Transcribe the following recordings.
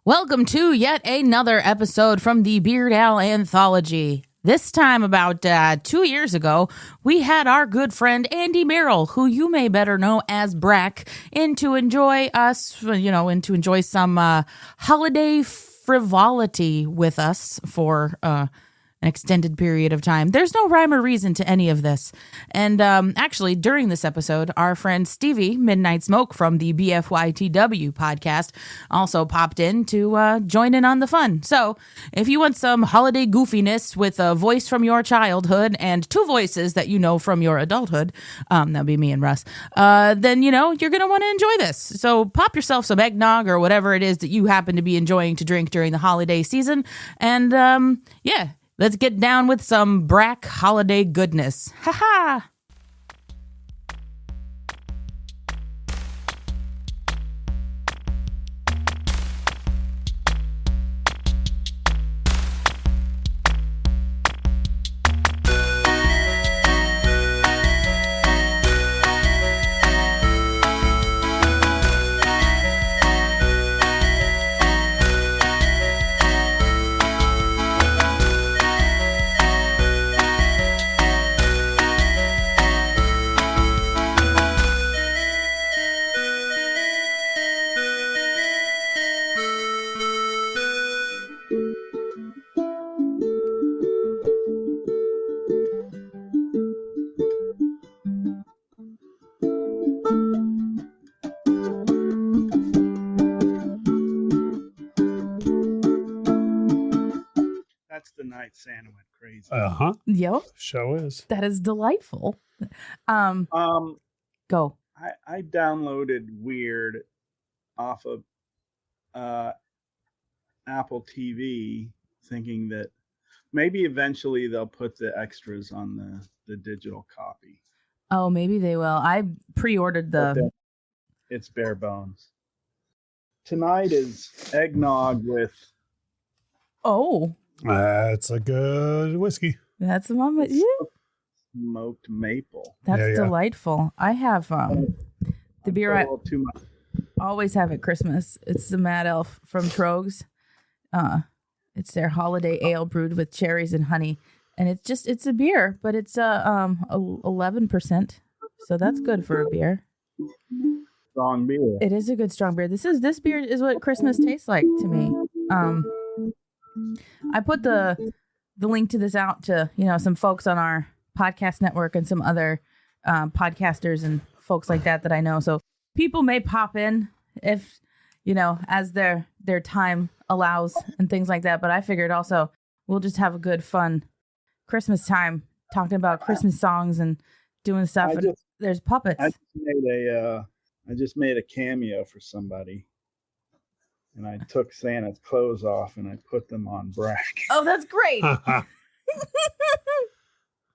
Welcome to yet another episode from the Beer'd Al Anthology. This time, about 2 years ago, we had our good friend Andy Merrill, who you may better know as Brak, in to enjoy some holiday frivolity with us for an extended period of time. There's no rhyme or reason to any of this. And actually, during this episode, our friend Stevie, Midnight Smoke from the BFYTW podcast, also popped in to join in on the fun. So if you want some holiday goofiness with a voice from your childhood and two voices that you know from your adulthood, that'd be me and Russ, then, you're going to want to enjoy this. So pop yourself some eggnog or whatever it is that you happen to be enjoying to drink during the holiday season. And let's get down with some Brak holiday goodness. Ha ha! The night Santa went crazy. Yep. Show is. That is delightful. Go. I downloaded Weird off of Apple TV, thinking that maybe eventually they'll put the extras on the digital copy. Oh, maybe they will. I pre-ordered It's bare bones. Tonight is eggnog with. Oh. That's a good whiskey. That's the one with you. Smoked maple. That's delightful. I have the beer I always have at Christmas. It's the Mad Elf from Trogs. It's their holiday ale brewed with cherries and honey, and it's a beer, but it's 11%, so that's good for a beer. Strong beer. It is a good strong beer. This beer is what Christmas tastes like to me. I put the link to this out to, some folks on our podcast network and some other podcasters and folks like that I know. So people may pop in if, as their time allows and things like that. But I figured also we'll just have a good, fun Christmas time talking about Christmas songs and doing stuff. There's puppets. I just made a cameo for somebody. And I took Santa's clothes off and I put them on Brak. Oh, that's great.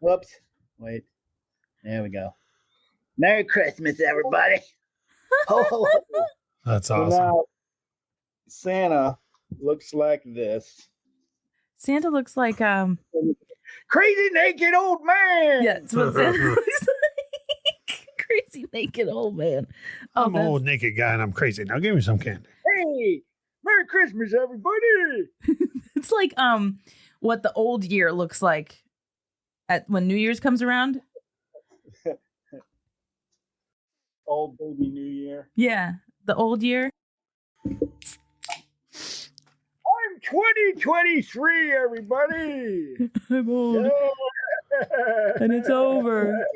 Whoops. Wait. There we go. Merry Christmas, everybody. Ho, ho, ho. That's awesome. Now, Santa looks like this. Santa looks like crazy naked old man. Yeah, that's what Santa looks like. Crazy naked old man. Oh, I'm an old naked guy and I'm crazy. Now give me some candy. Hey, Merry Christmas, everybody. It's like what the old year looks like when New Year's comes around. Old baby New Year. Yeah, the old year. I'm 2023, everybody. I'm old. And it's over.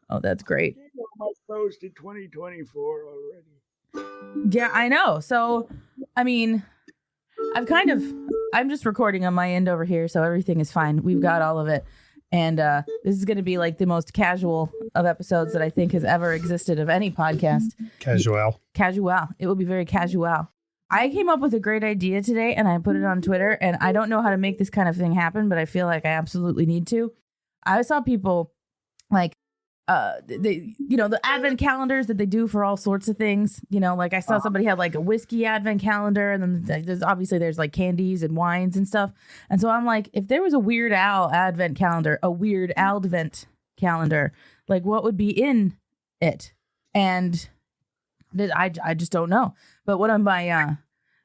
Oh, that's great. I'm supposed to 2024 already. Yeah, I know. So, I mean, I'm just recording on my end over here, so everything is fine. We've got all of it. And this is going to be like the most casual of episodes that I think has ever existed of any podcast. Casual. It will be very casual. I came up with a great idea today and I put it on Twitter, and I don't know how to make this kind of thing happen, but I feel like I absolutely need to. I saw people like the advent calendars that they do for all sorts of things, like I saw somebody had like a whiskey advent calendar, and then there's like candies and wines and stuff. And so I'm like, if there was a Weird Al advent calendar, a Weird Advent calendar, like what would be in it? And I just don't know. But one of my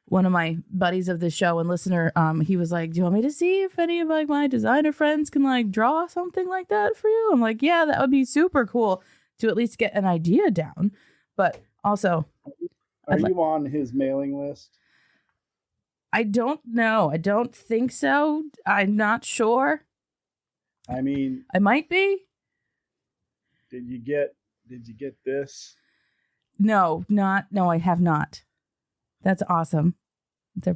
one of my buddies of the show and listener, he was like, do you want me to see if any of like my designer friends can like draw something like that for you? I'm like, yeah, that would be super cool to at least get an idea down. But also, are you on his mailing list? I don't know. I don't think so. I'm not sure. I mean, I might be. Did you get this? No, I have not. That's awesome.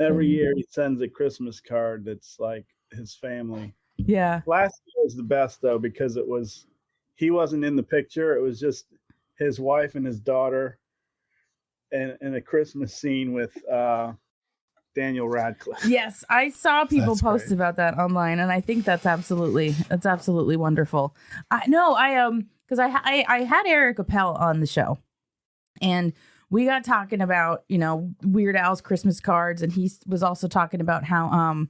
Every year he sends a Christmas card that's like his family. Yeah. Last year was the best though, because he wasn't in the picture. It was just his wife and his daughter and a Christmas scene with Daniel Radcliffe. Yes, I saw people post great. about that online, and I think that's absolutely wonderful. I because I had Eric Appel on the show, and we got talking about, Weird Al's Christmas cards, and he was also talking about how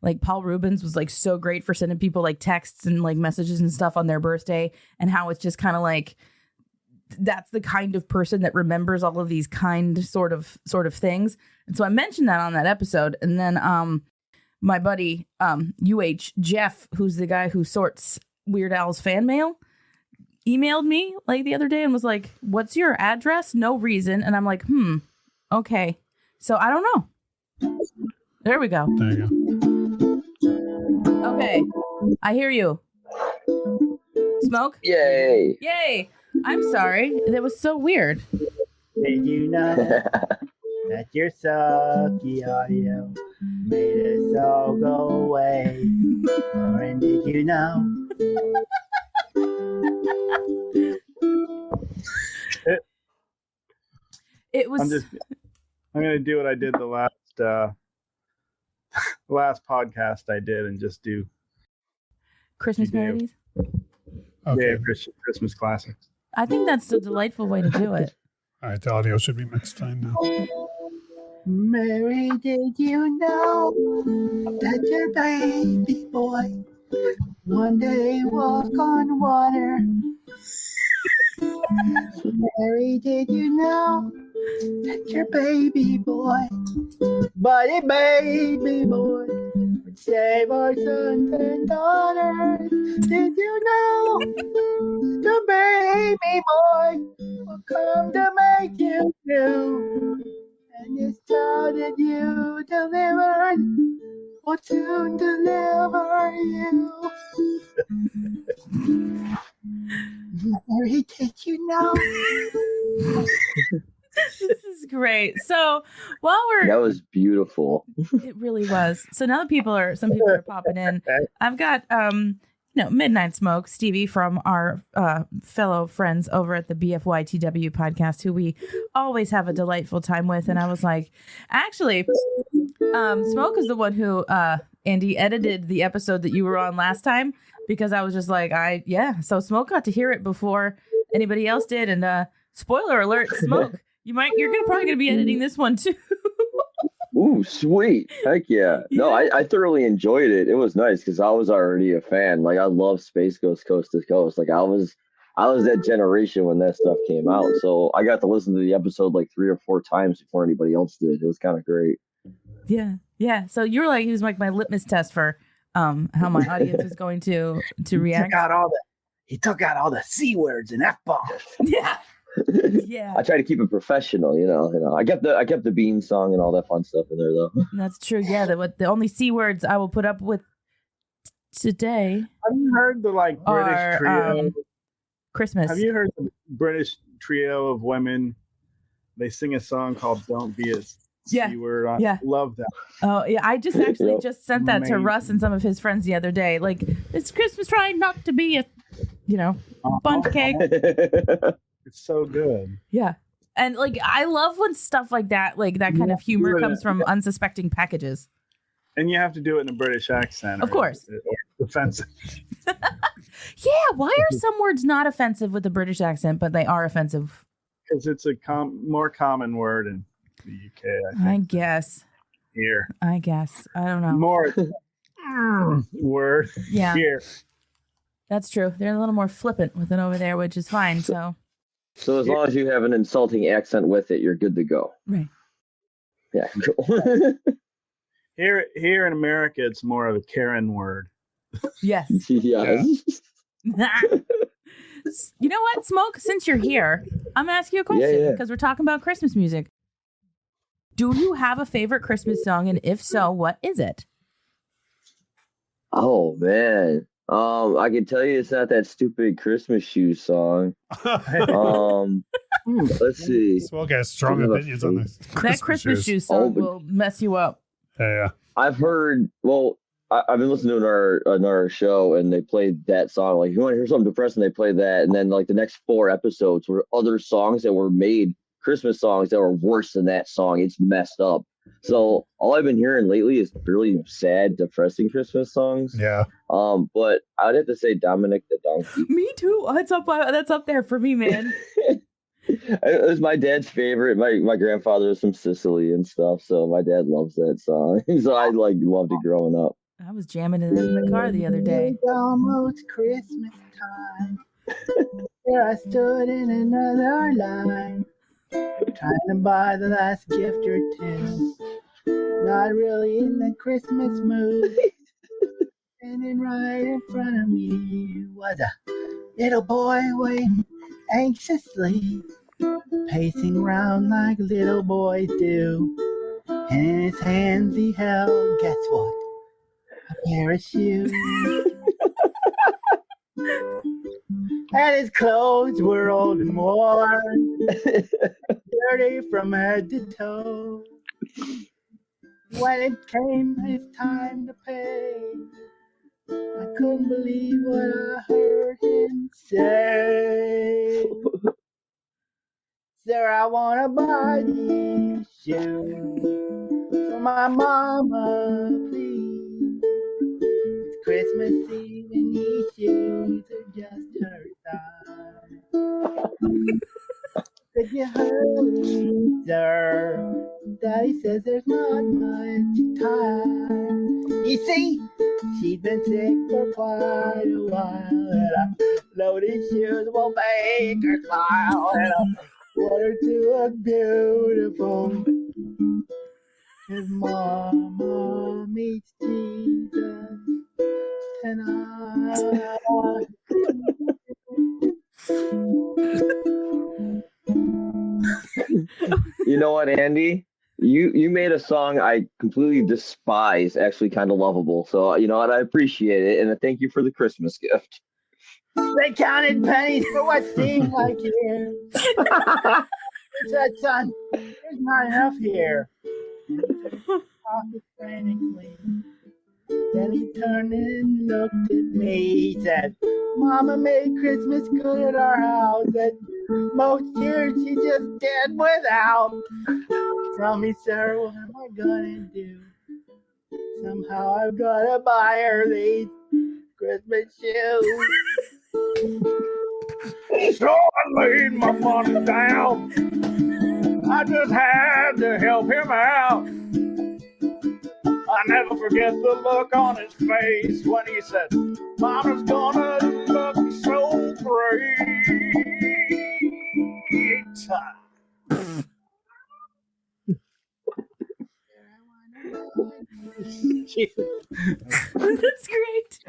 like Paul Rubens was like so great for sending people like texts and like messages and stuff on their birthday, and how it's just kind of like that's the kind of person that remembers all of these kind sort of things. And so I mentioned that on that episode, and then my buddy Jeff, who's the guy who sorts Weird Al's fan mail, emailed me like the other day and was like, what's your address? No reason. And I'm like, okay. So I don't know. There we go. There you go. Okay. I hear you. Smoke? Yay. Yay. I'm sorry. That was so weird. Did you know that your sucky audio made us all go away? And did you know? It was. I'm going to do what I did the last podcast I did and just do Christmas parodies. Okay. Christmas classics. I think that's a delightful way to do it. All right. The audio should be mixed fine now. Mary, did you know that your baby boy one day walked on water? Mary, did you know that your baby boy, buddy baby boy, would save our sons and daughters? Did you know the baby boy will come to make you new? And this child that you delivered will soon deliver you. Mary, did you know? This is great. So while That was beautiful. it really was. So now that some people are popping in. I've got Midnight Smoke, Stevie from our fellow friends over at the BFYTW podcast, who we always have a delightful time with. And I was like, actually, Smoke is the one who Andy edited the episode that you were on last time, because I was just like, so Smoke got to hear it before anybody else did. And spoiler alert, Smoke, you're probably gonna be editing this one too. Ooh, sweet. Heck yeah. No, I thoroughly enjoyed it. It was nice because I was already a fan. Like, I love Space Ghost Coast to Coast. Like, I was that generation when that stuff came out. So I got to listen to the episode like 3 or 4 times before anybody else did. It was kind of great. Yeah. Yeah. So you were like, he was like my litmus test for how my audience is going to react. He took out all the C words and F bombs. Yeah. Yeah. I try to keep it professional, you know. I kept the Bean song and all that fun stuff in there though. That's true. Yeah, the only C words I will put up with today. Have you heard the British trio? Christmas. Have you heard the British trio of women? They sing a song called "Don't Be a C Word." I love that. Oh yeah, I just actually just sent that to Russ and some of his friends the other day. Like, it's Christmas, trying not to be a, bundt cake. It's so good. Yeah. And I love when stuff like that kind of humor comes from unsuspecting packages. And you have to do it in a British accent. Of course. Or offensive. Yeah. Why are some words not offensive with a British accent, but they are offensive? Because it's a more common word in the UK, I think. I guess. Here. I guess. I don't know. More word here. That's true. They're a little more flippant with it over there, which is fine. So as long as you have an insulting accent with it, you're good to go. Right. Yeah, cool. Here in America, it's more of a Karen word. Yes. Yeah. You know what, Smoke? Since you're here, I'm gonna ask you a question because we're talking about Christmas music. Do you have a favorite Christmas song, and if so, what is it? Oh man, I can tell you it's not that stupid Christmas shoes song. Let's see. Smoke has strong opinions on this. That Christmas shoes song will mess you up. Yeah. I've heard. Well, I've been listening to another show, and they played that song. Like, you want to hear something depressing? They played that, and then like the next 4 episodes were other songs that were made, Christmas songs that were worse than that song. It's messed up. So all I've been hearing lately is really sad, depressing Christmas songs. Yeah. But I would have to say Dominic the Donkey. Me too. That's up there for me, man. It was my dad's favorite. My grandfather was from Sicily and stuff, so my dad loves that song. So I loved it growing up. I was jamming it in the car the other day. It's almost Christmas time. There I stood in another line, trying to buy the last gift or two. Not really in the Christmas mood. Standing right in front of me was a little boy waiting anxiously, pacing round like little boys do. And in his hands he held, guess what? A pair of shoes. And his clothes were old and worn, dirty from head to toe. When it came his time to pay, I couldn't believe what I heard him say. Sir, I want to buy these shoes for my mama, please. It's Christmas Eve and these shoes are just her size. Could you hurry, sir? Daddy says there's not much time. You see, she's been sick for quite a while, and I know these shoes will make her smile. And I want her to look beautiful as Mama meets Jesus tonight. You know what, Andy? You made a song I completely despise, actually kind of lovable. So, you know what? I appreciate it, and I thank you for the Christmas gift. They counted pennies for what seemed like years. He said, son, there's not enough here. Pocket frantically. Then he turned and looked at me. He said, Mama made Christmas good at our house. And most years she just did without. Tell me, sir, what am I gonna do? Somehow I've gotta buy her these Christmas shoes. So I laid my money down. I just had to help him out. I never forget the look on his face when he said, Mama's gonna look so great. That's great.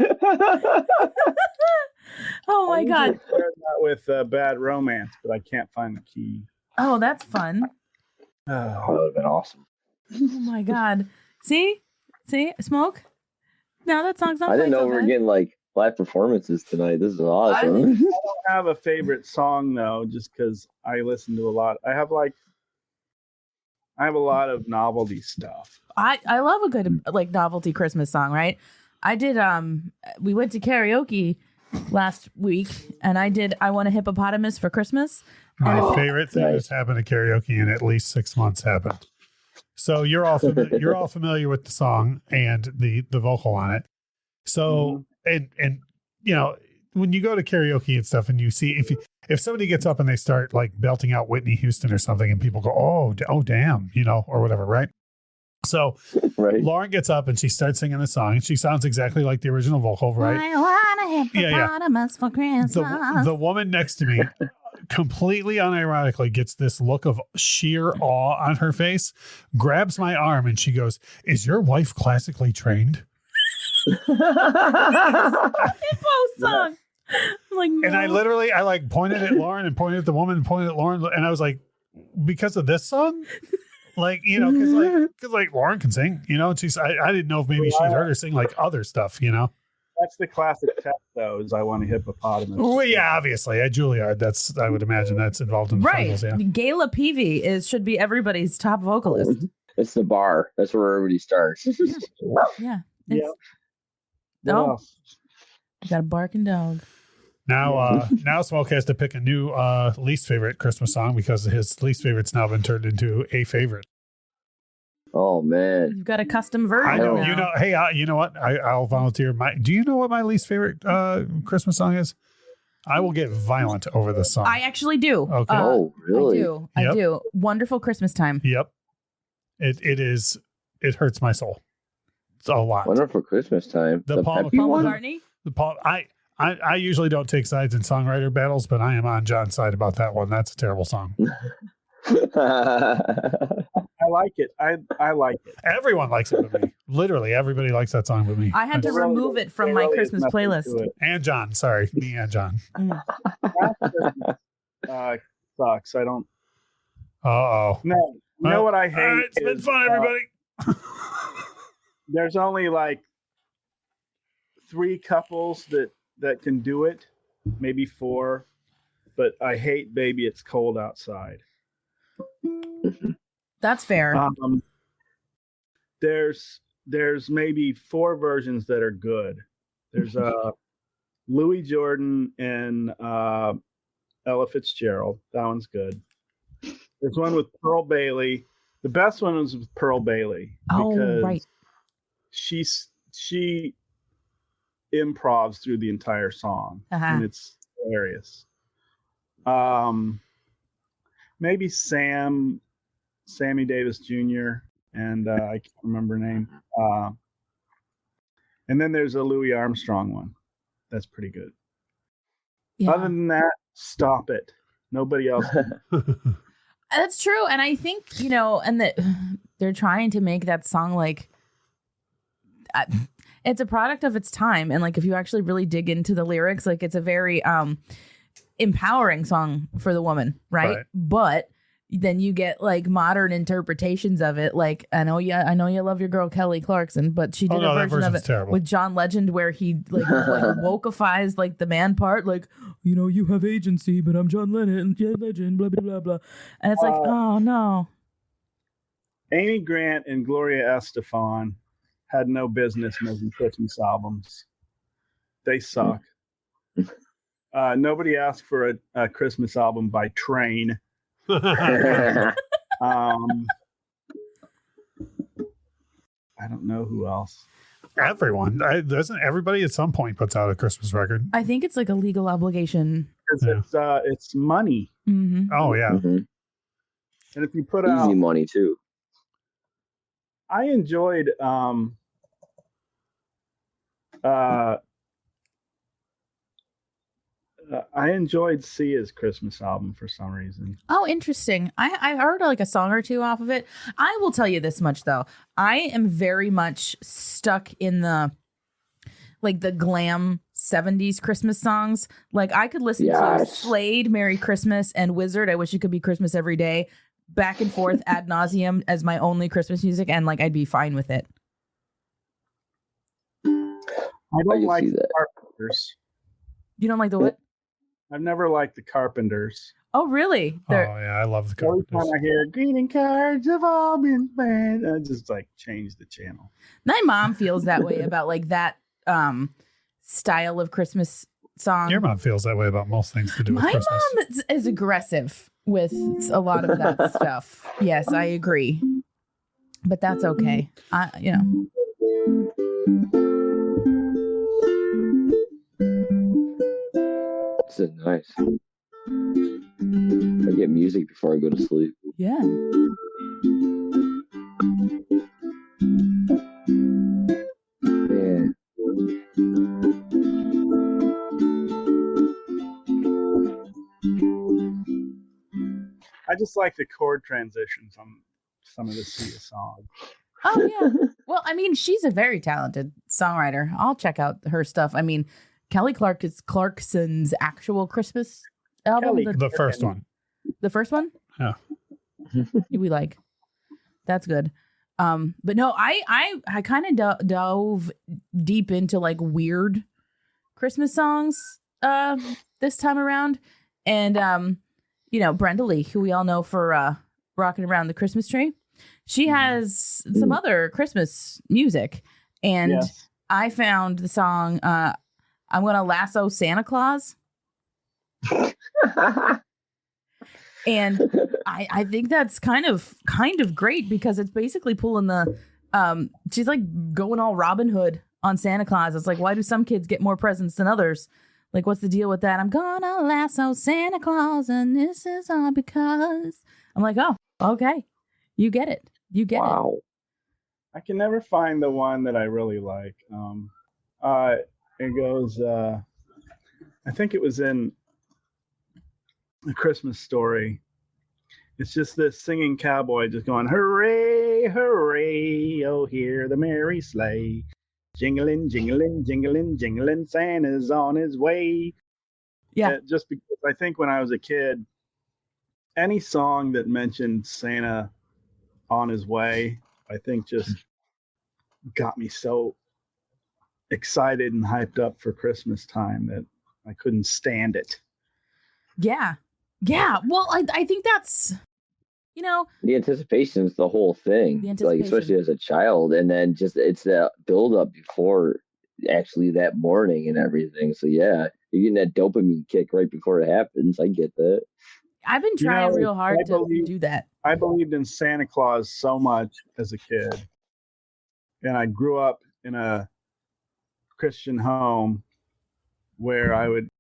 Oh my God. I heard that with Bad Romance, but I can't find the key. Oh, that's fun. That would have been awesome. Oh my God. See, Smoke. No, that song's not. I didn't quite know so we were bad. getting like live performances tonight. This is awesome. I don't have a favorite song though, just because I listen to a lot. I have a lot of novelty stuff. I love a good like novelty Christmas song, right? I did we went to karaoke last week and I won a hippopotamus for Christmas. My favorite thing that's happened at karaoke in at least 6 months happened. So you're all familiar with the song and the vocal on it. So and you know, when you go to karaoke and stuff and you see if somebody gets up and they start like belting out Whitney Houston or something and people go, oh damn, you know, or whatever, right? So Lauren gets up and she starts singing the song and she sounds exactly like the original vocal, right? I want a hippopotamus for Christmas. The woman next to me completely unironically gets this look of sheer awe on her face, grabs my arm, and she goes, "Is your wife classically trained?" Hippo song. I'm like, no. And I like pointed at Lauren and pointed at the woman and pointed at Lauren, and I was like, because of this song? Like, you know, because Lauren can sing, you know, and I didn't know if maybe she'd heard her sing like other stuff, you know. That's the classic text, though, is I want a hippopotamus. Well, yeah, obviously. At Juilliard, I would imagine that's involved in the finals, yeah. Gayla Peavy should be everybody's top vocalist. It's the bar. That's where everybody starts. Yeah. Yeah. Oh, got a barking dog. Now Smoke has to pick a new least favorite Christmas song because his least favorite's now been turned into a favorite. Oh man, You've got a custom version. I know. now. You know. Hey, you know what? I'll volunteer. Do you know what my least favorite Christmas song is? I will get violent over this song. I actually do. Okay. Oh, really? I do. Wonderful Christmas Time. Yep. It is. It hurts my soul. It's a lot. Wonderful Christmas Time. The Paul Peppy one? McCartney. The Paul. I usually don't take sides in songwriter battles, but I am on John's side about that one. That's a terrible song. I like it. I like it. Everyone likes it but me. Literally, everybody likes that song but me. I had to remove it from my Christmas playlist. And John. Sorry. Me and John. Sucks. I don't. Uh-oh. No. You know what I hate? All right, it's been fun, everybody. There's only like 3 couples that can do it, maybe 4, but I hate Baby It's Cold Outside. That's fair. There's maybe 4 versions that are good. There's Louis Jordan and Ella Fitzgerald. That one's good. There's one with Pearl Bailey. The best one was with Pearl Bailey because right. she improvs through the entire song, and it's hilarious. Maybe Sammy Davis Jr. and I can't remember her name. And then there's a Louis Armstrong one. That's pretty good. Yeah. Other than that, stop it. Nobody else. That's true. And I think, you know, and that they're trying to make that song like it's a product of its time. And like if you actually really dig into the lyrics, like it's a very empowering song for the woman, right? But then you get like modern interpretations of it. Like I know you love your girl Kelly Clarkson, but she did a version of it terrible. with John Legend where he like wokeifies like the man part, like, you know, you have agency, but I'm John Legend, blah blah blah blah. And it's like, oh no. Amy Grant and Gloria Estefan had no business making Christmas albums. They suck. Nobody asked for a Christmas album by Train. I don't know who else. Everyone. Doesn't everybody at some point puts out a Christmas record? I think it's like a legal obligation. It's money. Mm-hmm. Oh yeah. Mm-hmm. And if you put easy out money too. I enjoyed Sia's Christmas album for some reason. Oh, interesting. I heard like a song or two off of it. I will tell you this much though. I am very much stuck in the glam 70s Christmas songs. Like I could listen to Slade, Merry Christmas, and Wizard, I Wish It Could Be Christmas Every Day, back and forth ad nauseum as my only Christmas music, and like I'd be fine with it. I don't like the Carpenters. You don't like the what? I've never liked the Carpenters. Oh, really? Oh, yeah, I love the Carpenters. Every time I hear greeting cards have all been planned, I just like change the channel. My mom feels that way about like that style of Christmas song. Your mom feels that way about most things to do with Christmas. My mom is aggressive with a lot of that stuff. Yes, I agree. But that's okay. This is nice. I get music before I go to sleep. Yeah. Yeah. I just like the chord transitions on some of the Sia songs. Oh yeah. Well, I mean, she's a very talented songwriter. I'll check out her stuff. I mean, Kelly Clarkson's actual Christmas album. The first one. The first one? Yeah. We like. That's good. But no, I kind of dove deep into like weird Christmas songs this time around. And Brenda Lee, who we all know for Rocking Around the Christmas Tree, she has some other Christmas music. And Yes. I found the song I'm Gonna Lasso Santa Claus. And I think that's kind of great because it's basically pulling the she's like going all Robin Hood on Santa Claus. It's like, why do some kids get more presents than others? Like, what's the deal with that? I'm gonna lasso Santa Claus, and this is all because I'm like, oh, okay, you get it, Wow. I can never find the one that I really like. It goes, I think it was in A Christmas Story. It's just this singing cowboy just going, hooray, hooray, oh, hear the merry sleigh. Jingling, jingling, jingling, jingling, Santa's on his way. Yeah. Just because I think when I was a kid, any song that mentioned Santa on his way, I think just got me so excited and hyped up for Christmas time that I couldn't stand it. Yeah. Well, I think that's, The anticipation is the whole thing. The Like, anticipation. especially as a child, and then just it's that build up before actually that morning and everything. So yeah, you're getting that dopamine kick right before it happens. I get that. I've been trying real hard to believe- do that. I believed in Santa Claus so much as a kid. And I grew up in a Christian home where I would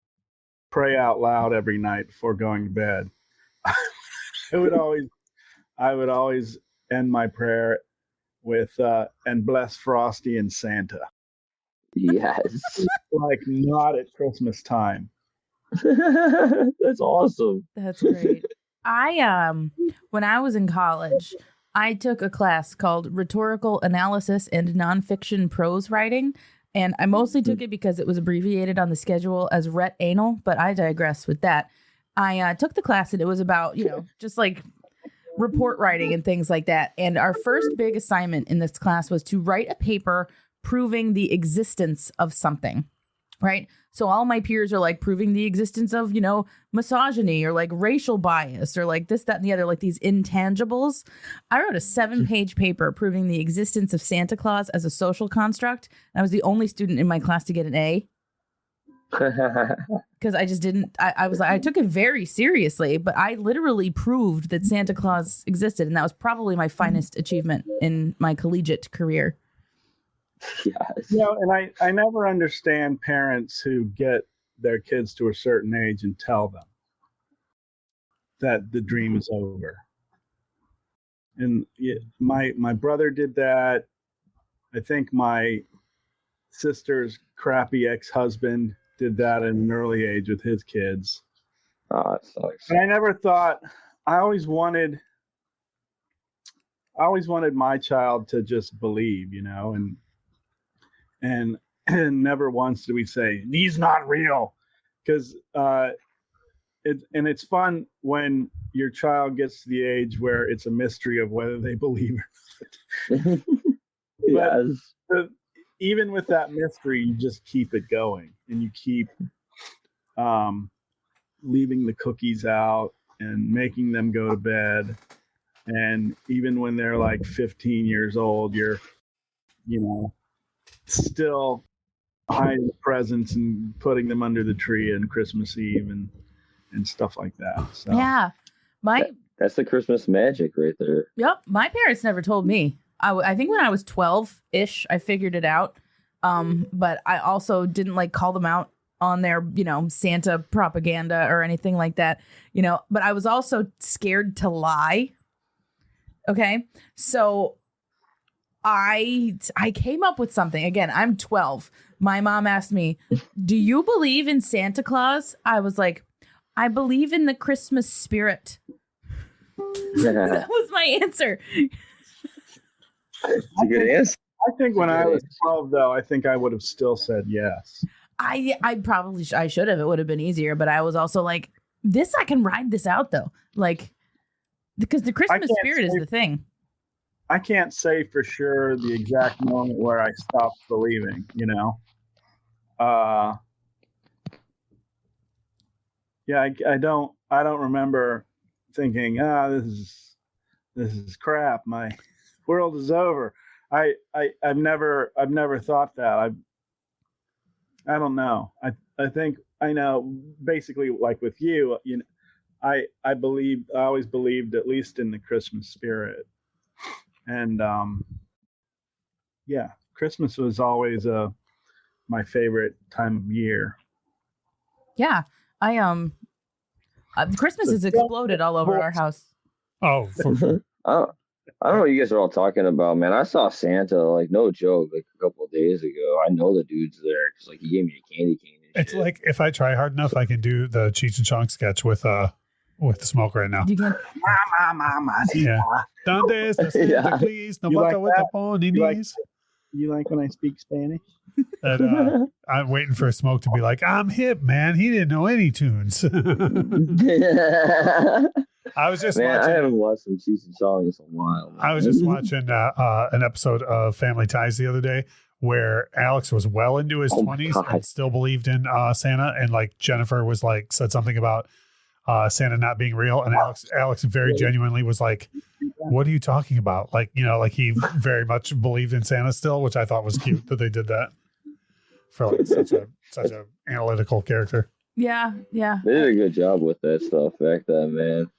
pray out loud every night before going to bed. I would always end my prayer with and bless Frosty and Santa. Yes. Like, not at Christmas time. That's awesome. That's great. When I was in college, I took a class called Rhetorical Analysis and Nonfiction Prose Writing. And I mostly took it because it was abbreviated on the schedule as Rhet Anal, but I digress with that. I took the class and it was about, just like report writing and things like that. And our first big assignment in this class was to write a paper proving the existence of something, right? So all my peers are like proving the existence of, misogyny or like racial bias or like this, that, and the other, like these intangibles. I wrote a 7-page paper proving the existence of Santa Claus as a social construct. I was the only student in my class to get an A because I just didn't, I took it very seriously, but I literally proved that Santa Claus existed. And that was probably my finest achievement in my collegiate career. Yes. And I never understand parents who get their kids to a certain age and tell them that the dream is over. And my brother did that. I think my sister's crappy ex-husband did that at an early age with his kids. Oh, it sucks. And I never thought, I always wanted my child to just believe, and never once do we say he's not real, because it's fun when your child gets to the age where it's a mystery of whether they believe it. Yes. But even with that mystery, you just keep it going, and you keep leaving the cookies out and making them go to bed. And even when they're like 15 years old, you're still hiding presents and putting them under the tree on Christmas Eve and stuff like that. So Yeah. That's the Christmas magic right there. Yep. My parents never told me. I think when I was 12-ish, I figured it out. But I also didn't like call them out on their, Santa propaganda or anything like that, but I was also scared to lie. Okay. So I came up with something. Again, I'm 12. My mom asked me, "Do you believe in Santa Claus?" I was like, "I believe in the Christmas spirit." That was my answer. It's a good answer. I think when I was 12, though, I think I would have still said yes. I probably I should have. It would have been easier, but I was also like, this I can ride this out though, like because the Christmas spirit is the thing. I can't say for sure the exact moment where I stopped believing. You know. Yeah, I don't remember thinking, this is crap. My world is over. I've never thought that. I don't know. I think I know basically like with you, you know, I always believed at least in the Christmas spirit. And yeah, Christmas was always my favorite time of year. Yeah. Christmas has exploded all over our house. Oh, for sure. I don't know what you guys are all talking about, man. I saw Santa, like, no joke, like a couple of days ago. I know the dude's there because, like, he gave me a candy cane. It's shit. Like if I try hard enough, I can do the Cheech and Chong sketch with the smoke right now. You can. Yeah. Donde está Santa, please? No matter what the pony needs. You like when I speak Spanish? And, I'm waiting for Smoke to be like, I'm hip, man. He didn't know any tunes. I was just watching. I haven't watched some Cheech and Chong in a while. Man. I was just watching an episode of Family Ties the other day where Alex was well into his 20s and still believed in Santa, and like Jennifer was like said something about Santa not being real, and Alex very genuinely was like, "What are you talking about?" Like, you know, like he very much believed in Santa still, which I thought was cute that they did that for like such a analytical character. Yeah. They did a good job with that stuff back then, man.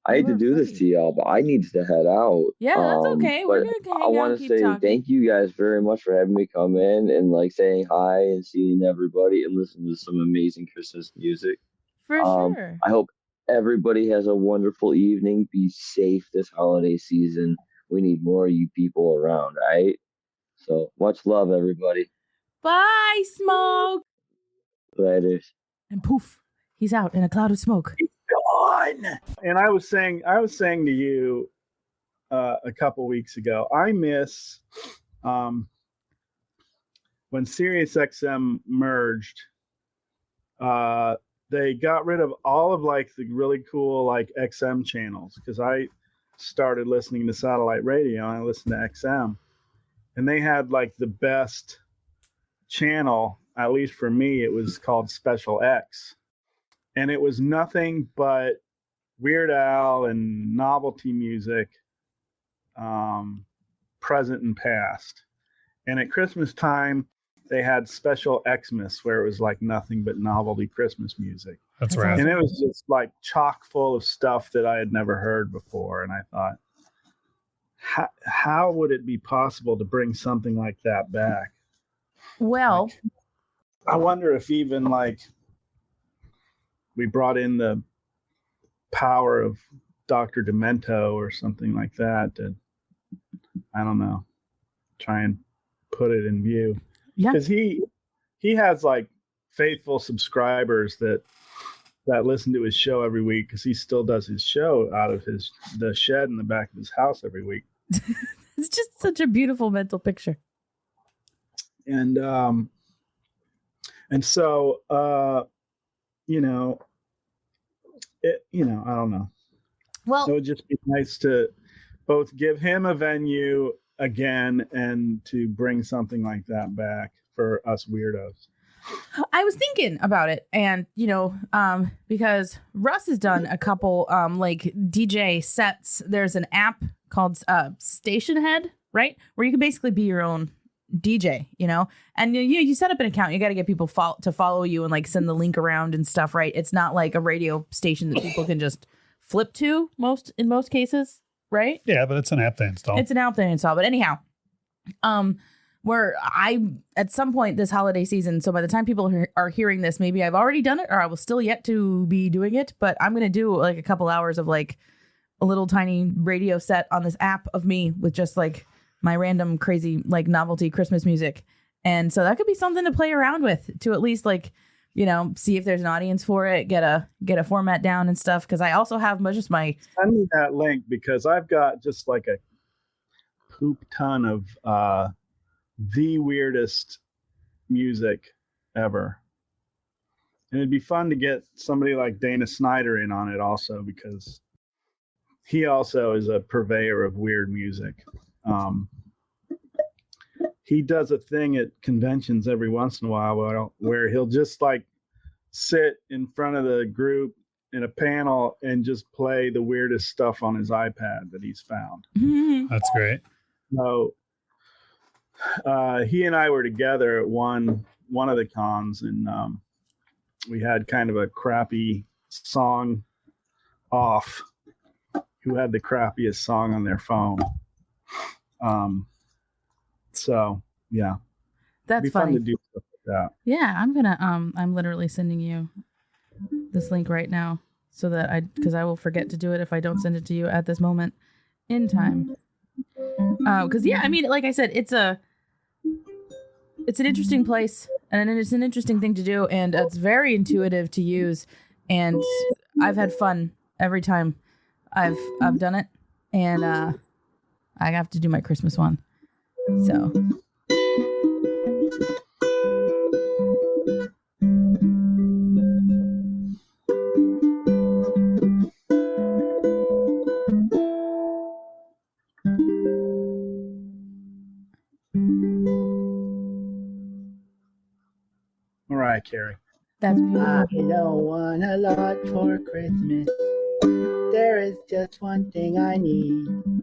I hate to do this to y'all, but I need to head out. Yeah, that's okay. We're good. I want to say thank you guys very much for having me come in and like saying hi and seeing everybody and listening to some amazing Christmas music. For sure. I hope everybody has a wonderful evening. Be safe this holiday season. We need more of you people around, right? So much love, everybody. Bye, Smoke. Later. And poof, he's out in a cloud of smoke. Gone. And I was saying to you a couple weeks ago, I miss when SiriusXM merged. They got rid of all of like the really cool like XM channels because I started listening to satellite radio and I listened to XM, and they had like the best channel, at least for me. It was called Special X, and it was nothing but Weird Al and novelty music, present and past. And at Christmas time, they had Special Xmas, where it was like nothing but novelty Christmas music. That's right. And it was just like chock full of stuff that I had never heard before. And I thought, how would it be possible to bring something like that back? Well, like, I wonder if even like we brought in the power of Dr. Demento or something like that to, I don't know, try and put it in view. Yeah, because he has like faithful subscribers that listen to his show every week because he still does his show out of the shed in the back of his house every week. It's just such a beautiful mental picture. And so I don't know. Well, it would just be nice to both give him a venue again and to bring something like that back for us weirdos. I was thinking about it, and because Russ has done a couple like DJ sets. There's an app called Station Head, right, where you can basically be your own DJ, and you set up an account. You got to get people to follow you and like send the link around and stuff, right? It's not like a radio station that people can just flip to in most cases, right? Yeah, but it's an app they install. But anyhow, where I at some point this holiday season, so by the time people are hearing this, maybe I've already done it or I will still yet to be doing it, but I'm gonna do like a couple hours of like a little tiny radio set on this app of me with just like my random crazy like novelty Christmas music. And so that could be something to play around with, to at least like see if there's an audience for it, get a format down and stuff. Because I also have just my. Send me that link because I've got just like a poop ton of the weirdest music ever. And it'd be fun to get somebody like Dana Snyder in on it also, because he also is a purveyor of weird music. He does a thing at conventions every once in a while where he'll just like sit in front of the group in a panel and just play the weirdest stuff on his iPad that he's found. That's great. So he and I were together at one of the cons, and we had kind of a crappy song off. Who had the crappiest song on their phone? So yeah, that's fun funny to do stuff like that. Yeah, I'm literally sending you this link right now so that because I will forget to do it if I don't send it to you at this moment in time. Because yeah, I mean, like I said, it's an interesting place and it's an interesting thing to do, and it's very intuitive to use, and I've had fun every time I've done it, and I have to do my Christmas one. So All right, Carrie. that's beautiful. I don't want a lot for Christmas. There is just one thing I need.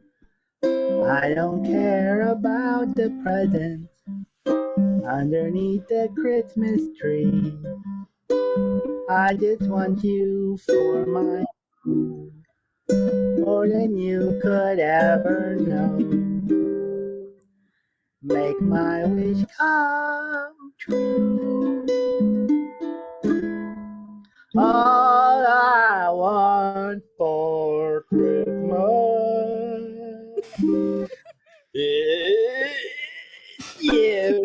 I don't care about the presents underneath the Christmas tree. I just want you for my own, more than you could ever know. Make my wish come true. All I want for Christmas is you.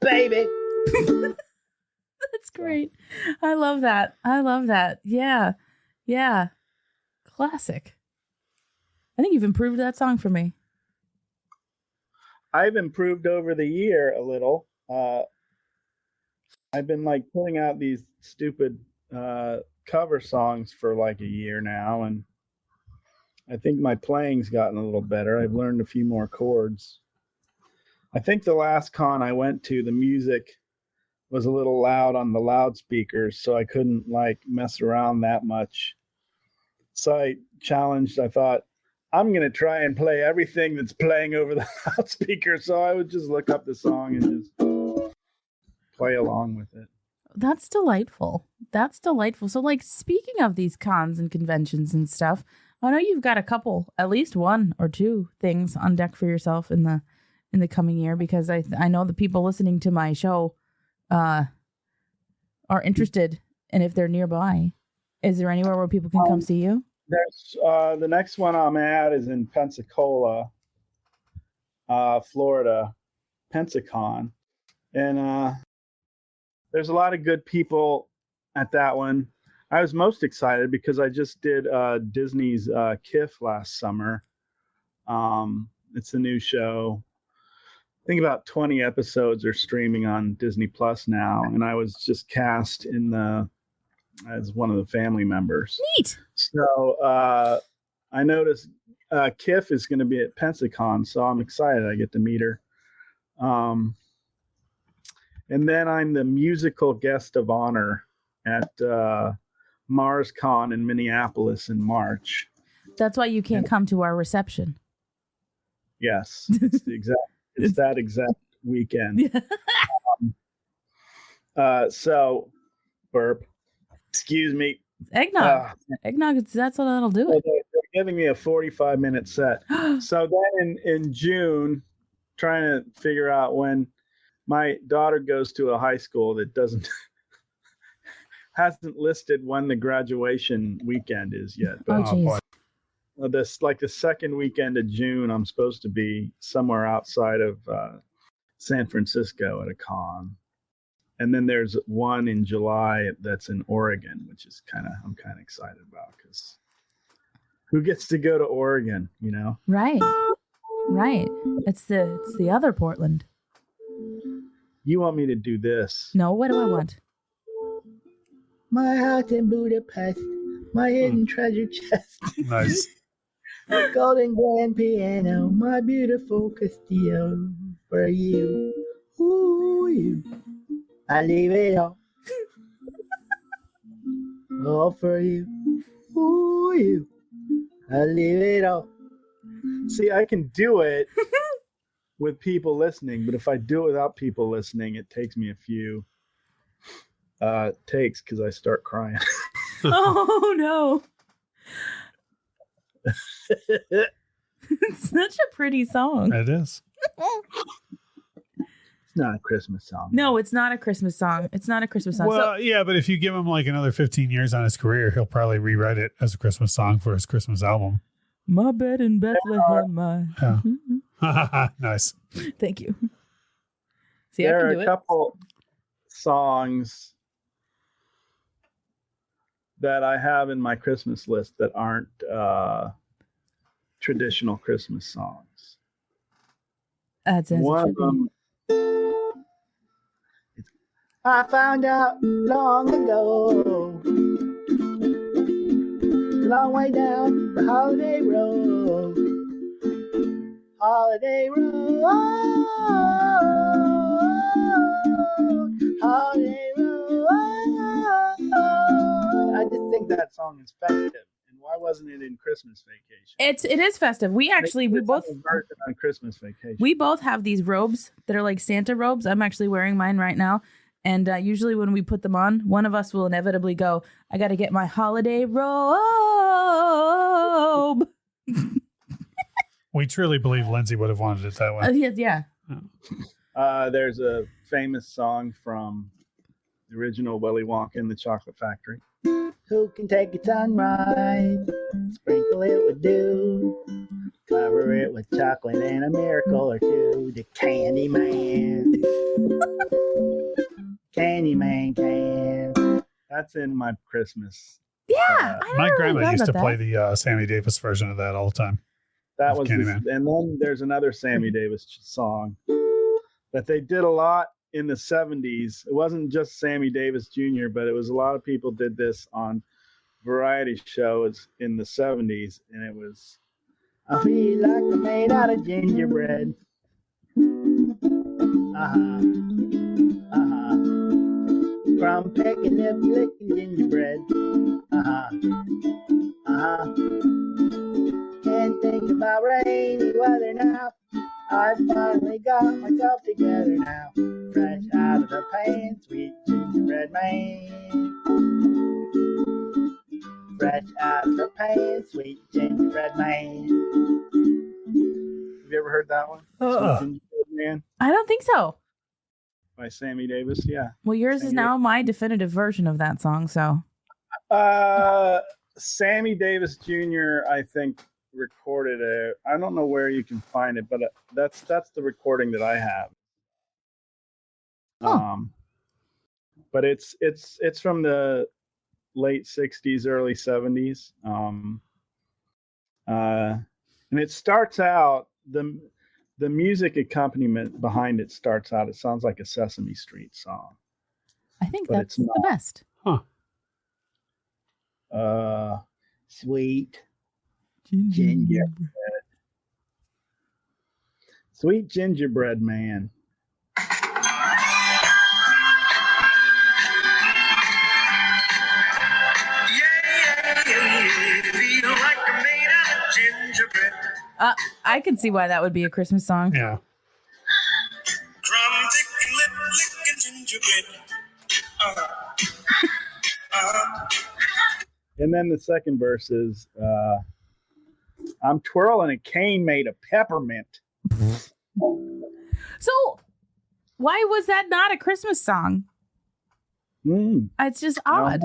Baby. That's great. I love that. Yeah. Classic. I think you've improved that song for me. I've improved over the year a little. I've been like pulling out these stupid cover songs for like a year now, and I think my playing's gotten a little better. I've learned a few more chords. I think the last con I went to, the music was a little loud on the loudspeakers, so I couldn't like mess around that much. So I thought, I'm going to try and play everything that's playing over the loudspeaker. So I would just look up the song and just play along with it. That's delightful. So like, speaking of these cons and conventions and stuff, I know you've got a couple, at least one or two things on deck for yourself in the coming year, because I know the people listening to my show are interested, and if they're nearby, is there anywhere where people can come see you? There's the next one I'm at is in Pensacola, Florida, Pensacon, and there's a lot of good people at that one. I was most excited because I just did Disney's KIF last summer. It's a new show. I think about 20 episodes are streaming on Disney Plus now, and I was just cast as one of the family members. Neat. So I noticed KIF is going to be at Pensacon, so I'm excited. I get to meet her. And then I'm the musical guest of honor at MarsCon in Minneapolis in March. That's why you can't come to our reception. Yes, it's that exact weekend. So, burp. Excuse me. Eggnog. Eggnog, that's what that'll do it. They're giving me a 45-minute set. So then in June, trying to figure out when my daughter goes to a high school that hasn't listed when the graduation weekend is yet. But Oh, this like the second weekend of June, I'm supposed to be somewhere outside of San Francisco at a con. And then there's one in July that's in Oregon, which is I'm kind of excited about, because who gets to go to Oregon, you know? Right. It's the other Portland. You want me to do this? No, what do I want? My house in Budapest, my hidden treasure chest, Nice. my golden grand piano, my beautiful Castillo for you. Ooh, you. I leave it all for you. Ooh, you. I leave it all. See, I can do it with people listening, but if I do it without people listening, it takes me a few takes because I start crying. Oh no. It's such a pretty song. It is. It's not a Christmas song. No, it's not a Christmas song. It's not a Christmas song. Well, yeah, but if you give him like another 15 years on his career, he'll probably rewrite it as a Christmas song for his Christmas album. My bed in Bethlehem, my. Yeah. Nice. Thank you. See, There I are can do a it. couple songs that I have in my Christmas list that aren't traditional Christmas songs. That's as it One should of be. them, I found out long ago, long way down the holiday road, holiday road, holiday road. I just think that song is festive. And why wasn't it in Christmas Vacation? It is festive. We both version on Christmas Vacation. we both have these robes that are like Santa robes. I'm actually wearing mine right now. And usually when we put them on, one of us will inevitably go, I got to get my holiday robe. We truly believe Lindsay would have wanted it that way. Yeah. There's a famous song from the original Willy Wonka and the Chocolate Factory. Who can take a sunrise, sprinkle it with dew, cover it with chocolate and a miracle or two? The Candy Man. Candyman can. That's in my Christmas. Yeah. I don't My really grandma know used to about play that. the Sammy Davis version of that all the time. That Of was Candyman. and then there's another Sammy Davis song that they did a lot in the 70s. It wasn't just Sammy Davis Jr., but it was a lot of people did this on variety shows in the 70s, and it was I feel like I'm made out of gingerbread. From pecking up, licking gingerbread. Can't think about rainy weather now. I finally got myself together now. Fresh out of the pan, sweet gingerbread man. Fresh out of the pan, sweet gingerbread man. Have you ever heard that one? Uh-uh. Sweet Gingerbread Man I don't think so. by Sammy Davis. Yeah. Well, yours is Sammy now my definitive version of that song. So Sammy Davis Jr., I think, recorded it. I don't know where you can find it, but that's the recording that I have. Huh. But it's from the late 60s, early 70s. And it starts out, the music accompaniment behind it starts out, it sounds like a Sesame Street song. I think But that's it's the not. best. Sweet Gingerbread. Sweet Gingerbread Man. I can see why that would be a Christmas song. Yeah. And then the second verse is, I'm twirling a cane made of peppermint. So why was that not a Christmas song? It's just odd.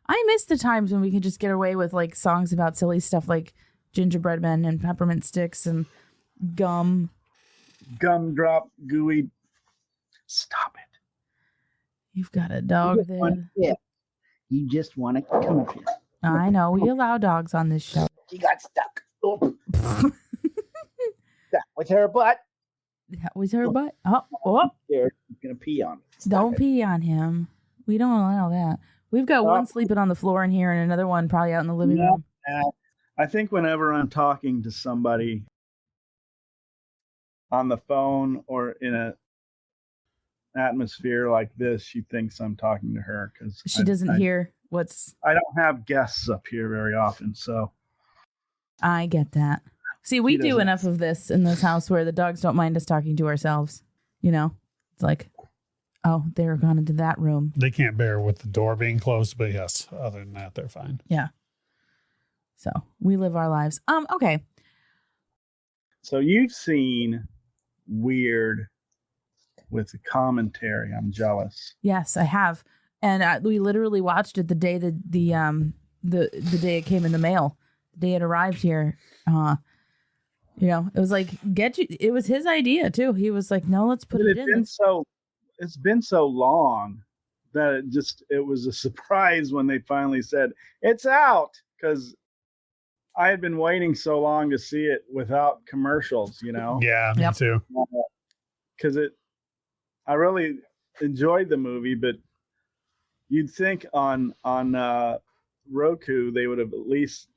I miss the times when we could just get away with like songs about silly stuff like gingerbread men and peppermint sticks and gum. Gumdrop gooey Stop it. You've got a dog there. Yeah. You just want to come up here. I know. We allow dogs on this show. She got stuck. Oh. That was her butt. That was her butt. Oh. You're going to pee on it. Don't pee on him. We don't allow that. We've got one sleeping on the floor in here and another one probably out in the living room. I think whenever I'm talking to somebody on the phone or in a atmosphere like this, she thinks I'm talking to her because she doesn't hear what's. I don't have guests up here very often, so I get that. See, we do enough of this in this house where the dogs don't mind us talking to ourselves. You know, it's like, oh, they're gone into that room. They can't bear with the door being closed, but yes, other than that, they're fine. Yeah. So we live our lives. Okay. So you've seen Weird with the commentary. I'm jealous. Yes, I have, and we literally watched it the day the day it came in the mail, the day it arrived here. You know, it was like it was his idea too. He was like, "No, let's put it in." It's been so long that it was a surprise when they finally said it's out, because I had been waiting so long to see it without commercials, you know? Yeah, me too. Because I really enjoyed the movie, but you'd think on Roku they would have at least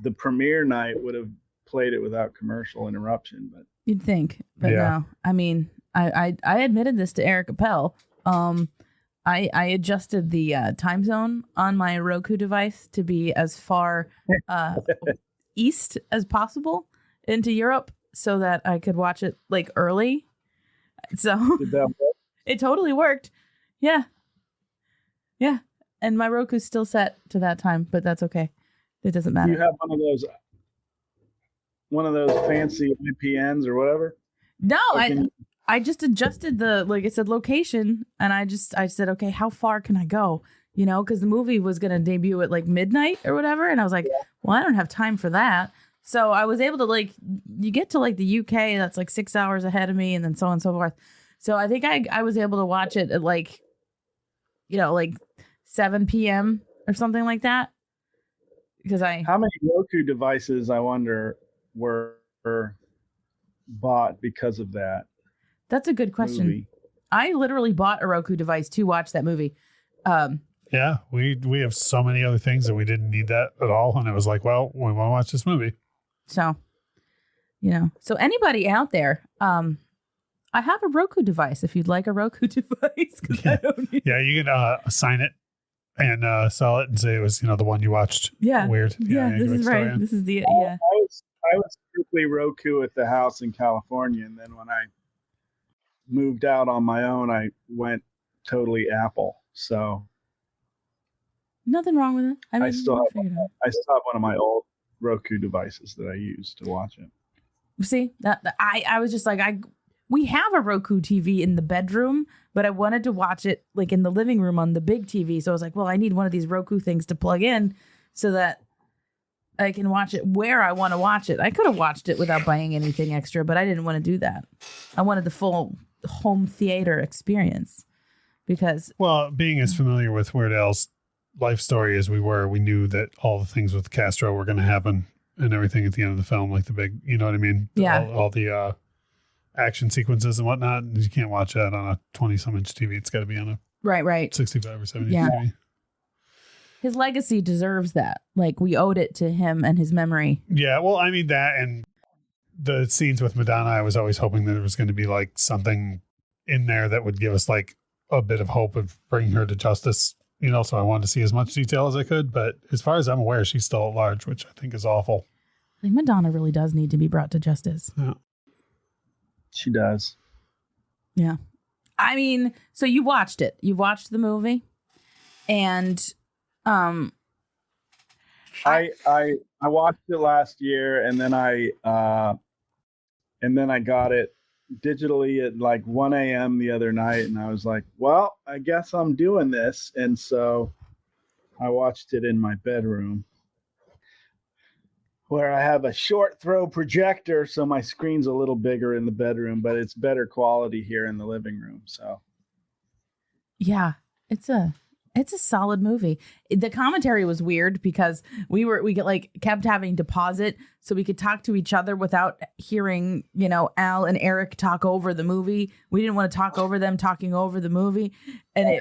the premiere night would have played it without commercial interruption. But you'd think, but no. I mean, I admitted this to Eric Appel. I adjusted the time zone on my Roku device to be as far east as possible into Europe so that I could watch it like early. So did that work? It totally worked. Yeah. Yeah. And my Roku's still set to that time, but that's okay. It doesn't matter. You have one of those fancy VPNs or whatever? No, I just adjusted the, like I said, location, and I said, okay, how far can I go? You know, because the movie was going to debut at like midnight or whatever. And I was like, well, I don't have time for that. So I was able to you get to like the UK, that's like 6 hours ahead of me, and then so on and so forth. So I think I was able to watch it at like 7 p.m. or something like that. Because how many Roku devices, I wonder, were bought because of that? That's a good question. Movie. I literally bought a Roku device to watch that movie. Yeah, we have so many other things that we didn't need that at all. And it was like, well, we want to watch this movie. So, so anybody out there, I have a Roku device if you'd like a Roku device. Yeah, you can assign it and sell it and say it was, the one you watched. Yeah. Weird. Yeah, this is right. This is the, yeah. I was strictly Roku at the house in California. And then when I moved out on my own, I went totally Apple. So nothing wrong with it. I still have one of my old Roku devices that I use to watch it. See, I was just like, we have a Roku TV in the bedroom, but I wanted to watch it like in the living room on the big TV. So I was like, well, I need one of these Roku things to plug in so that I can watch it where I want to watch it. I could have watched it without buying anything extra, but I didn't want to do that. I wanted the full home theater experience because... Well, being as familiar with Weird Al's life story as we were, we knew that all the things with Castro were going to happen and everything at the end of the film, like the big, you know what I mean? Yeah. All the action sequences and whatnot. You can't watch that on a 20-some inch TV. It's got to be on a right 65 or 70 yeah. TV. His legacy deserves that. Like, we owed it to him and his memory. Yeah, well, I mean that, and the scenes with Madonna, I was always hoping that there was going to be like something in there that would give us like a bit of hope of bringing her to justice, so I wanted to see as much detail as I could. But as far as I'm aware, she's still at large, which I think is awful. I think Madonna really does need to be brought to justice. Yeah. She does. Yeah. I mean, so you watched it. You watched the movie, and I watched it last year, and then I got it digitally at like 1 a.m. the other night, and I was like, well, I guess I'm doing this. And so I watched it in my bedroom. where I have a short throw projector, so my screen's a little bigger in the bedroom, but it's better quality here in the living room. So Yeah, it's a solid movie. The commentary was weird because we kept having to pause it so we could talk to each other without hearing, Al and Eric talk over the movie. We didn't want to talk over them talking over the movie, and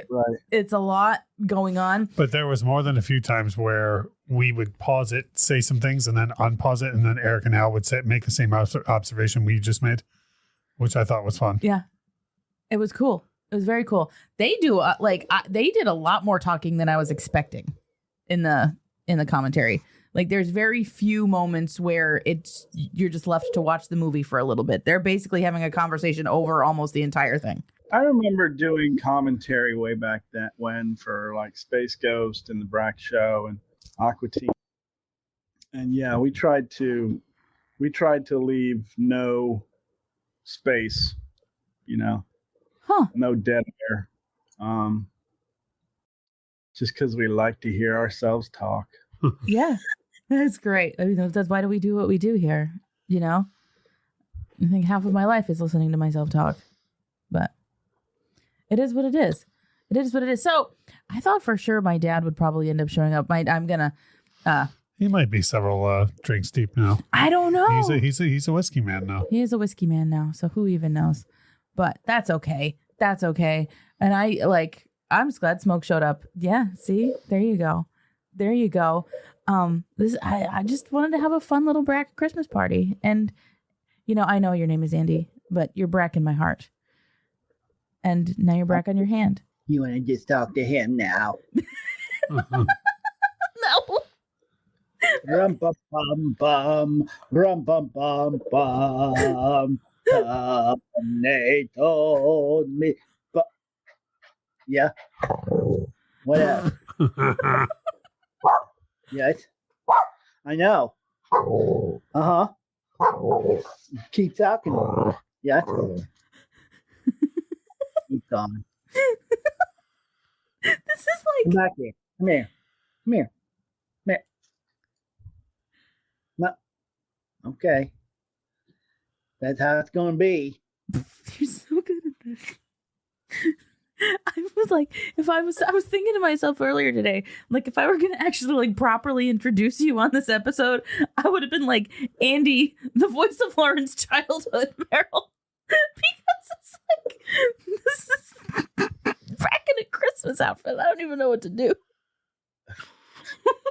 it's a lot going on. But there was more than a few times where we would pause it, say some things, and then unpause it, and then Eric and Al would make the same observation we just made, which I thought was fun. Yeah, it was cool. It was very cool. They do they did a lot more talking than I was expecting in the commentary. Like there's very few moments where you're just left to watch the movie for a little bit. They're basically having a conversation over almost the entire thing. I remember doing commentary way back when for like Space Ghost and the Brak Show and Aqua Teen. And yeah, we tried to leave no space, no dead air. Just because we like to hear ourselves talk. Yeah, that's great. I mean, that's why do we do what we do here? I think half of my life is listening to myself talk, but it is what it is. It is what it is. So I thought for sure my dad would probably end up showing up. I'm gonna. He might be several drinks deep now. I don't know. He's a whiskey man now. He is a whiskey man now. So who even knows? But that's okay. That's okay. And I'm just glad Smoke showed up. Yeah. See, there you go. There you go. I just wanted to have a fun little Brak Christmas party. And, I know your name is Andy, but you're Brak in my heart. And now you're Brak on your hand. You want to just talk to him now? No. Rum bum bum bum, rum bum bum bum. They told me, but yeah. What else? Yes, I know. Keep talking. Yes. Keep going. This is like. Come back here. Come here. Come here. Come here. No. Okay. That's how it's going to be. You're so good at this. I was thinking to myself earlier today, like if I were going to actually like properly introduce you on this episode, I would have been like Andy, the voice of Lauren's childhood, Merrill. Because it's like, this is Brak in a Christmas outfit. I don't even know what to do.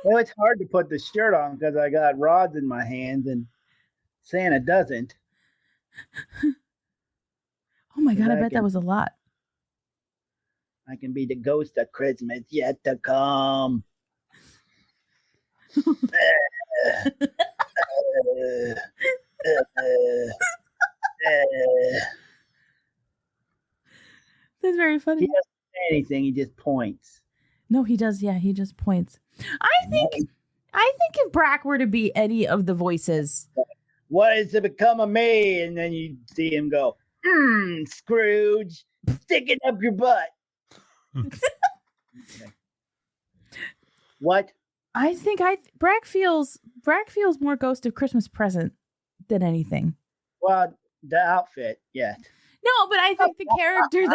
Well, it's hard to put the shirt on because I got rods in my hands and Santa doesn't. Oh my God, I bet that was a lot. I can be the ghost of Christmas yet to come. That's very funny. He doesn't say anything, he just points. No, he does. Yeah, he just points. I think if Brak were to be any of the voices, what is to become of me? And then you see him go, Scrooge, stick it up your butt. Okay. What? I think Brak feels more Ghost of Christmas Present than anything. Well, the outfit, yes. No, but I think the character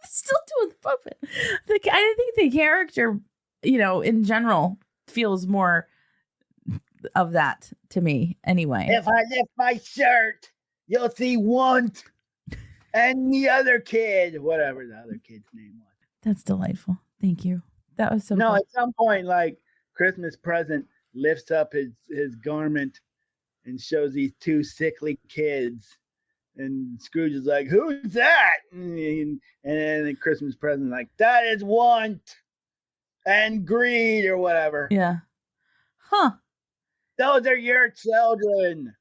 still doing the puppet. I think the character, in general, feels more of that to me anyway. If I lift my shirt, you'll see one and the other kid, whatever the other kid's name was. That's delightful. Thank you. That was so No, cool. at some point, like Christmas Present lifts up his garment and shows these two sickly kids. And Scrooge is like, who's that? And then the Christmas Present like, that is want and greed or whatever. Yeah. Huh. Those are your children.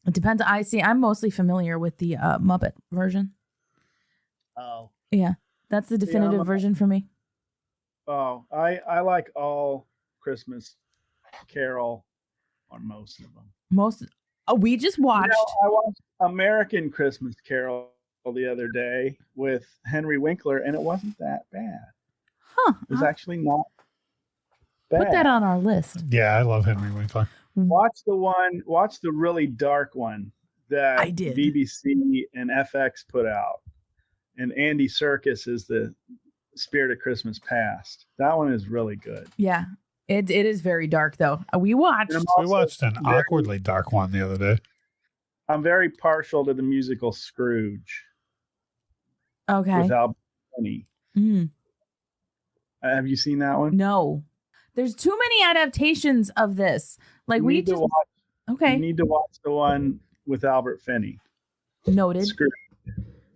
It depends. I'm mostly familiar with the Muppet version. Oh. Yeah. That's the definitive version for me. Oh, I like all Christmas Carol or most of them. We just watched. I watched American Christmas Carol the other day with Henry Winkler, and it wasn't that bad. Huh. It was actually not bad. Put that on our list. Yeah, I love Henry Winkler. Watch the really dark one that I did. BBC and FX put out. And Andy Serkis is the Spirit of Christmas Past. That one is really good. Yeah. It is very dark though. We watched an awkwardly dark one the other day. I'm very partial to the musical Scrooge. Okay. With Albert Finney. Have you seen that one? No. There's too many adaptations of this. Like You need to watch the one with Albert Finney. Noted. Scrooge.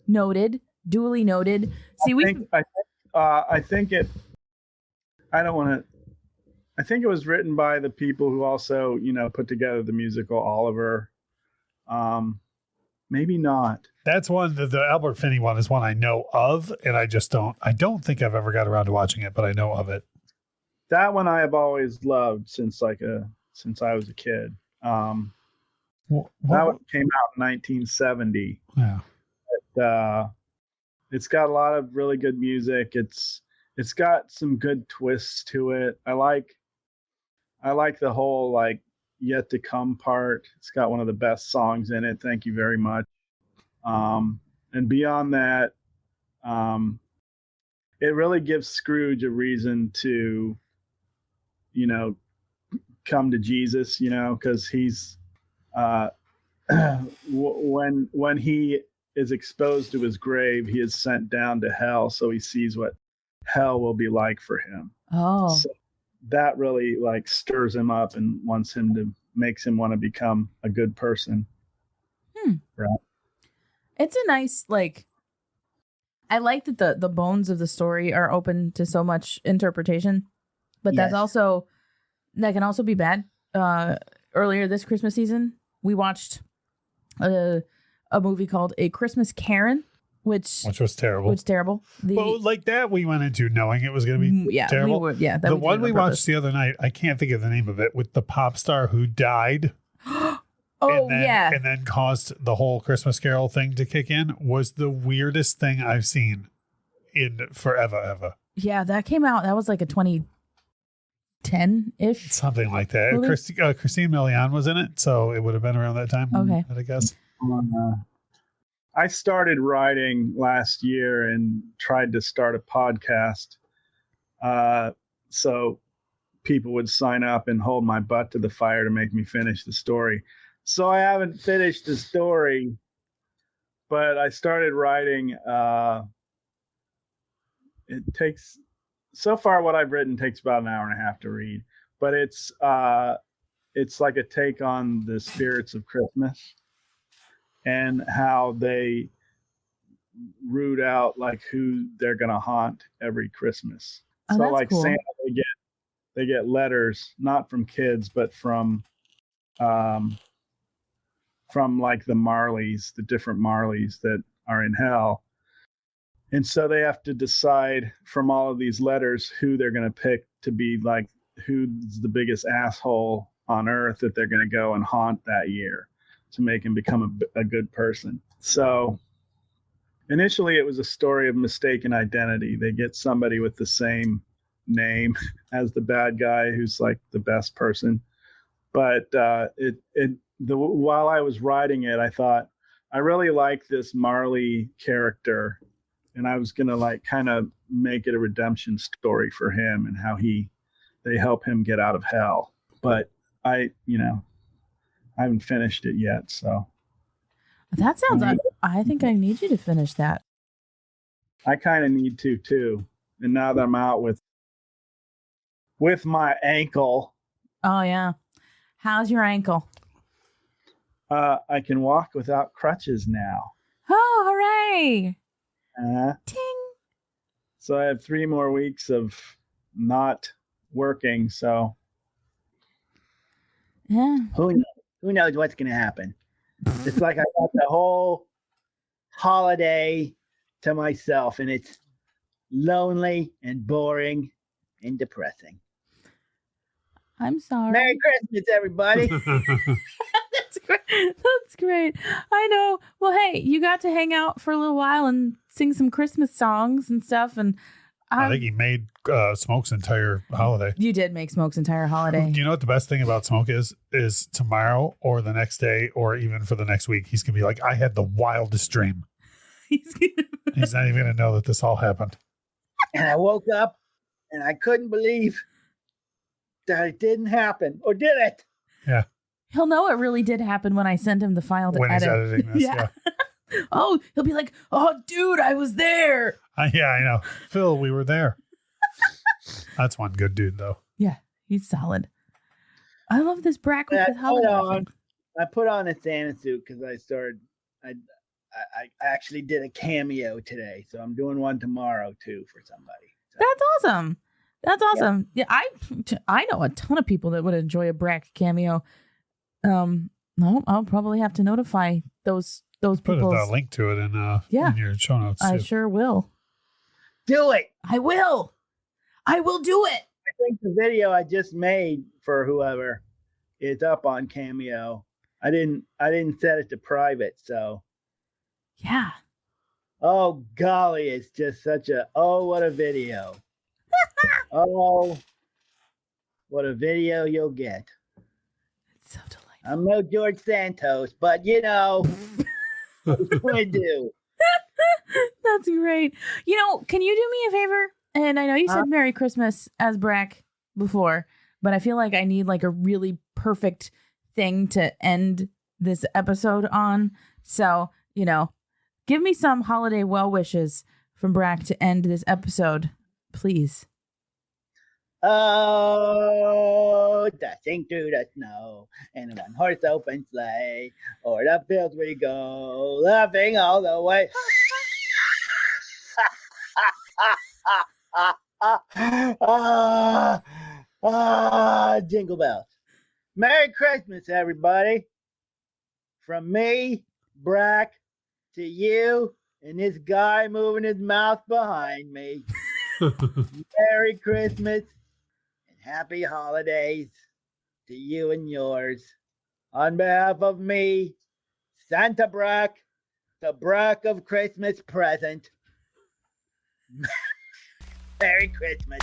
Noted. Duly noted. See, I think it was written by the people who also, put together the musical Oliver. Maybe not. That's one. The Albert Finney one is one I know of, and I don't think I've ever got around to watching it, but I know of it. That one I have always loved since I was a kid. That one came out in 1970. Yeah. It's got a lot of really good music. It's got some good twists to it. I like the whole like yet to come part. It's got one of the best songs in it. Thank you very much. And beyond that, it really gives Scrooge a reason to, come to Jesus, because he's when he is exposed to his grave, he is sent down to hell, so he sees what hell will be like for him. Oh, so that really like stirs him up and makes him want to become a good person. Right. It's a nice, like, I like that the bones of the story are open to so much interpretation, but that can also be bad. Earlier this Christmas season, we watched a movie called A Christmas Karen, which was terrible. Well, like that we went into knowing it was going to be terrible. The one we watched the other night, I can't think of the name of it, with the pop star who died. And then caused the whole Christmas Carol thing to kick in, was the weirdest thing I've seen in forever, ever. Yeah, that came out. That was like a 2010-ish. Something like that. Christine Milian was in it, so it would have been around that time. Okay. I guess. I started writing last year and tried to start a podcast. So people would sign up and hold my butt to the fire to make me finish the story. So I haven't finished the story, but I started writing. So far what I've written takes about an hour and a half to read, but it's like a take on the spirits of Christmas and how they root out like who they're going to haunt every Christmas. Oh, so that's like cool. Santa, they get letters, not from kids, but from like the Marleys, the different Marleys that are in hell. And so they have to decide from all of these letters who they're going to pick to be like, who's the biggest asshole on earth that they're going to go and haunt that year to make him become a good person. So initially it was a story of mistaken identity. They get somebody with the same name as the bad guy who's like the best person. But while I was writing it, I thought, I really like this Marley character, and I was going to like kind of make it a redemption story for him and how they help him get out of hell. But I haven't finished it yet. So that sounds, I think I need you to finish that. I kind of need to too. And now that I'm out with my ankle. Oh yeah. How's your ankle? I can walk without crutches now. Oh, hooray. Ting. So I have 3 more weeks of not working. So yeah. Who knows what's going to happen? It's like I got the whole holiday to myself, and it's lonely and boring and depressing. I'm sorry. Merry Christmas, everybody. That's great. That's great. I know. Well, hey, you got to hang out for a little while and sing some Christmas songs and stuff. And I think he made Smoke's entire holiday. You did make Smoke's entire holiday. You know what the best thing about Smoke is? Is tomorrow or the next day or even for the next week, he's going to be like, I had the wildest dream. He's not even going to know that this all happened. And I woke up and I couldn't believe that it didn't happen. Or did it? Yeah. He'll know it really did happen when I send him the file to When edit. he's editing this, yeah. Oh, he'll be like, oh, dude, I was there. Yeah, I know. Phil, we were there. That's one good dude, though. Yeah, he's solid. I love this Brak with I the holiday. I put on a Santa suit because I actually did a cameo today. So I'm doing one tomorrow, too, for somebody. So. That's awesome. That's awesome. Yeah, I know a ton of people that would enjoy a Brak cameo. No, I'll probably have to notify those Put people. a link to it in your show notes. I too. sure will. Do it. I will do it. I think the video I just made for whoever is up on Cameo. I didn't set it to private, so Yeah. oh golly, it's just such a what a video. Oh, what a video you'll get. It's so delightful. I'm no George Santos, but what can I do? That's great. Can you do me a favor? And I know you said Merry Christmas as Brak before, but I feel like I need like a really perfect thing to end this episode on. So, give me some holiday well wishes from Brak to end this episode, please. Oh, dashing through the snow in a one-horse open sleigh, o'er the fields we go, laughing all the way. Jingle bells. Merry Christmas, everybody. From me, Brak, to you, and this guy moving his mouth behind me. Merry Christmas. Happy holidays to you and yours. On behalf of me, Santa Brak, the Brak of Christmas present. Merry Christmas.